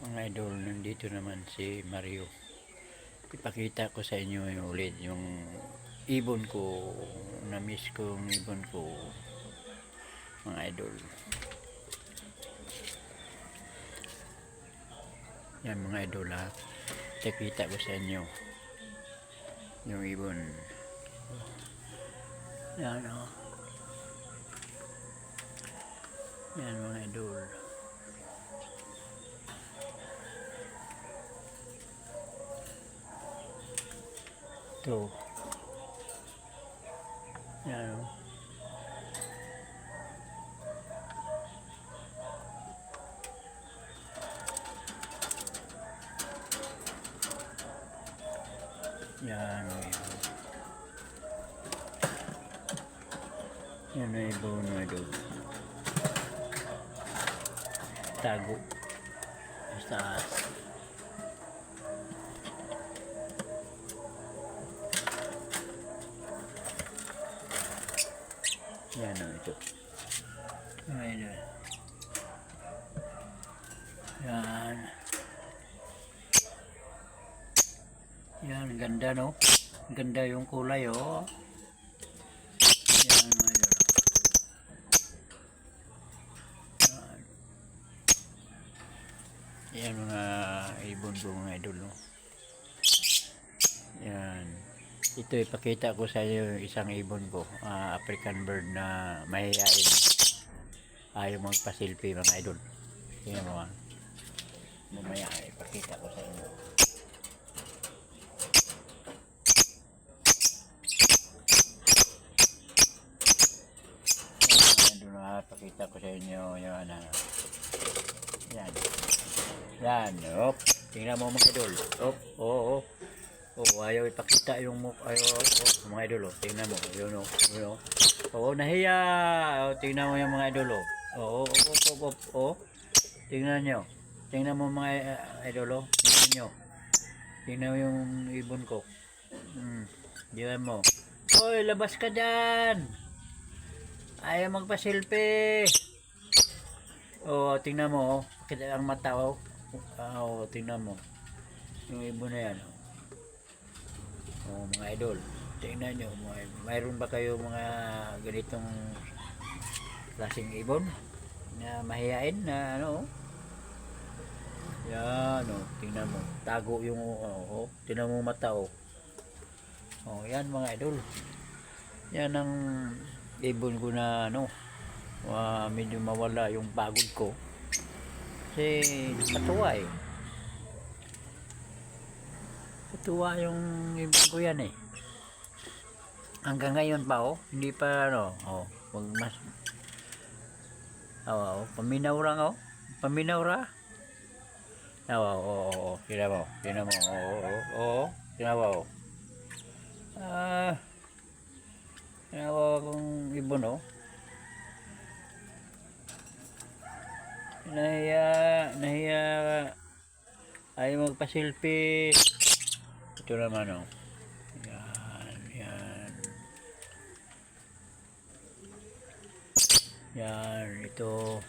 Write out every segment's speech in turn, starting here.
Mga idol, nandito naman si Mario. Ipakita ko sa inyo yung ulit yung ibon ko. Na-miss ko yung ibon ko, mga idol. Yan mga idol ha. Ipakita ko sa inyo yung ibon. Yan o. Yan mga idol. Ito. Yan o. Yan o ibon. Yan o ibon mga idol. Tago. Sa taas. Yan o ito. Ayan. Yan. Yan, ganda no? Ganda yung kulay oh. Yan mga idol. Yan. Yan mga ibon ko mga idol no? Yan. Ito ipakita ko sa iyo isang ibon ko, African bird na mahihain. Ayaw magpasilpi mga idol. Tingnan mo ah. Mamaya ipakita ko sa inyo. Pakita ko sa inyo yan. Yan. Yan. Op. Tingnan mo mga idol. Op. Oo. Oo. Ayaw ipakita yung mukha. Ayaw. Mga idol. Tingnan mo. Yun o. Yun o. Oo. Nahiya. Tingnan mo yung mga idol. Oo. Oo. Tingnan nyo. Tingnan mo mga idol. Tingnan nyo. Tingnan mo yung ibon ko. Tingnan mo. Hoy, labas ka dyan. Ayaw magpa-selfie. Oh, tingnan mo. Kita ang mata oh. Tingnan mo. Yung ibon na yan. Oh, mga idol. Tingnan nyo. Mayroon ba kayo mga ganitong klaseng ibon na mahihain na ano? Yan oh. Tingnan mo. Tago yung tingnan mo mata oh. Oh, yan mga idol. Yan ang ibon ko na ano, medyo mawala yung pagod ko kasi katuwa eh. Katuwa yung ibon ko yan eh. Hanggang ngayon pa oh, hindi pa ano, wag mas paminaw lang oh. Paminaw ra. Tingnan mo. Tingnan mo. Tingnan mo. Tinawag akong ibon oh. Nahiya ayaw magpa-selfie. Ito naman oh. Yan ito.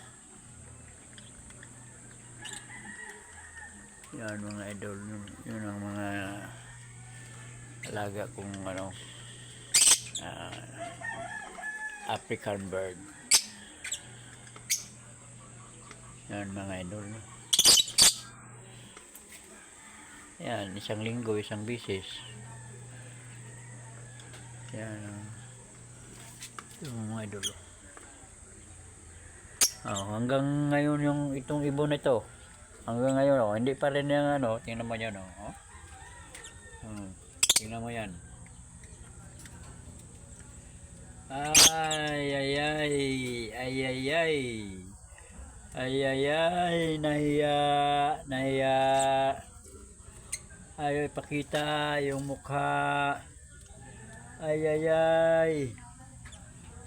Yan mga idol, yun ang mga alaga kong ano, African bird. Yan mga idol. Yan, isang linggo, isang bisis. Yan yung mga idol. Hanggang ngayon yung itong ibon ito. Hanggang ngayon hindi pa rin yung ano, tingnan mo yan tingnan mo yan. Nahiya ayaw ipakita yung mukha.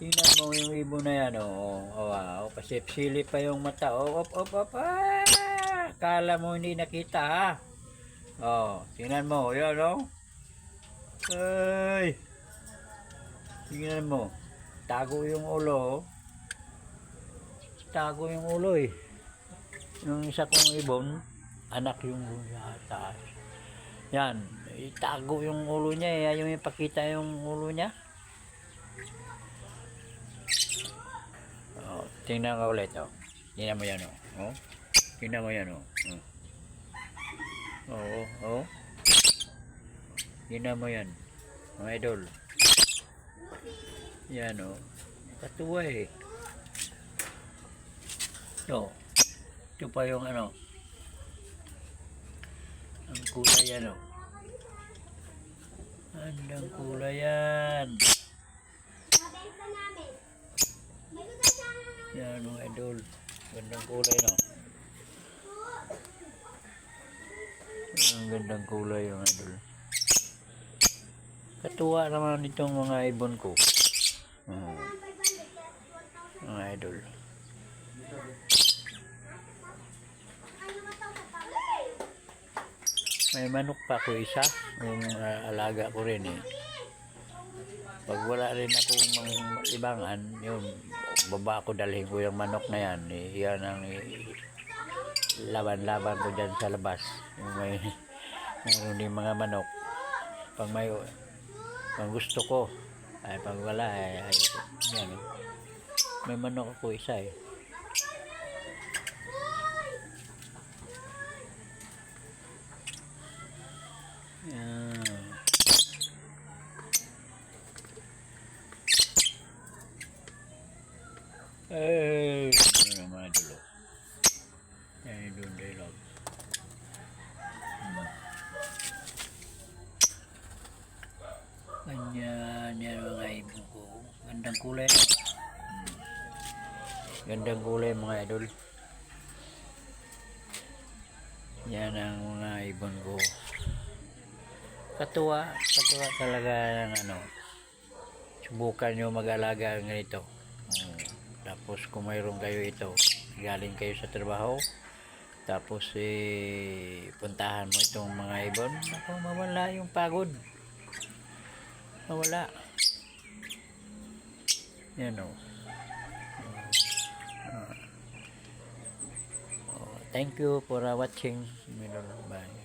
Tingnan mo yung ibon na yan pasipsilip pa yung mata akala mo hindi nakita ha. Tingnan mo yan ay, tingnan mo, tago yung ulo eh. Yung isa kong ibon anak yung sa taas. Yan, itago yung ulo niya eh. Ayaw niya ipakita yung ulo niya. Oh, tingnan ka ulit, oh. Tingnan mo yan, oh. Oh. Tingnan mo yan, oh. Oh. Oo, oh. Tingnan mo yan, mga idol. Yan, oh. Katuwa eh. Ito pa yung ano. Ang kulay yan, oh. Andang kulay yan. Yan, mga idol. Gandang kulay, no? Ang gandang kulay yung idol. Katuwa naman itong mga ibon ko. Mga idol. May manok pa ako isa. Yung alaga ko rin eh. Pag wala rin akong ibangan, yun, baba ko dalhin ko yung manok na yan. Yan ang laban-laban ko dyan sa labas. Yung mayroon din mga manok. Pag gusto ko, ay pag wala, ay yan. May manok ako isa eh. Yan. Ano naman dulo? Yan yung doon dialogue. Ganyan, yan mga ibon ko. Gandang kulay. Gandang kulay mga idol. Yan ang mga ibon ko. Katuwa talaga ng ano. Subukan nyo mag-alaga ng ganito. Tapos kung mayroon kayo ito, galing kayo sa trabaho, tapos puntahan mo itong mga ibon, ako mawala yung pagod. Mawala. Yan o. Thank you for watching. Bye.